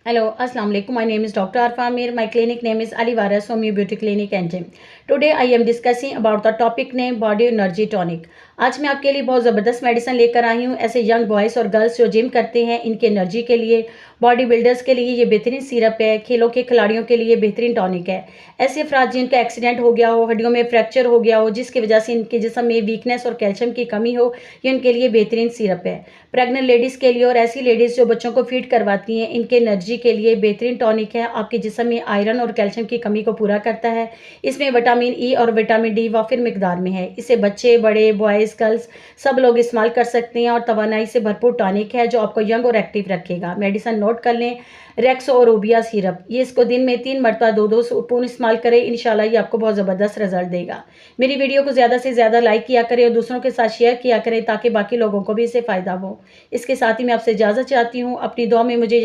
Hello, Assalamu alaikum. My name is Dr. Arfa Amir. My clinic name is Alivaras Homeo Beauty Clinic and Gym. Today I am discussing about the topic name Body Energy Tonic. आज मैं आपके लिए बहुत ज़बरदस्त medicine लेकर आई हूँ। ऐसे young boys और गर्ल्स जो जिम करते हैं, इनके एनर्जी के लिए, बॉडी बिल्डर्स के लिए ये बेहतरीन सिरप है। खेलों के खिलाड़ियों के लिए बेहतरीन टॉनिक है। ऐसे अफराद जिनका एक्सीडेंट हो गया हो, हड्डियों में फ्रैक्चर हो गया हो, जिसकी वजह से इनके जिस्म में वीकनेस और कैल्शियम की कमी हो, ये उनके लिए बेहतरीन सिरप है। प्रेग्नेंट लेडीज़ के लिए और ऐसी लेडीज़ जो बच्चों को फीड करवाती हैं, इनके एनर्जी के लिए बेहतरीन टॉनिक है। आपके जिस्म में आयरन और कैल्शियम की कमी को पूरा करता है। इसमें विटामिन ई और विटामिन डी वाफिर मिकदार में है। इसे बच्चे, बड़े, बॉयज़, गर्ल्स सब लोग इस्तेमाल कर सकते हैं और तवानाई से भरपूर टॉनिक है जो आपको यंग और एक्टिव रखेगा। मेडिसिन नोट कर लें, रेक्स और ओबिया सिरप। ये इसको दिन में 3 मरतबा 2-2 स्पून इस्तेमाल करें। इंशाल्लाह ये आपको बहुत ज़बरदस्त रिजल्ट देगा। मेरी वीडियो को ज़्यादा से ज़्यादा लाइक किया करें और दूसरों के साथ शेयर किया करें ताकि बाकी लोगों को भी इससे फ़ायदा हो। इसके साथ ही मैं आपसे इजाज़त चाहती हूँ। अपनी दुआ में मुझे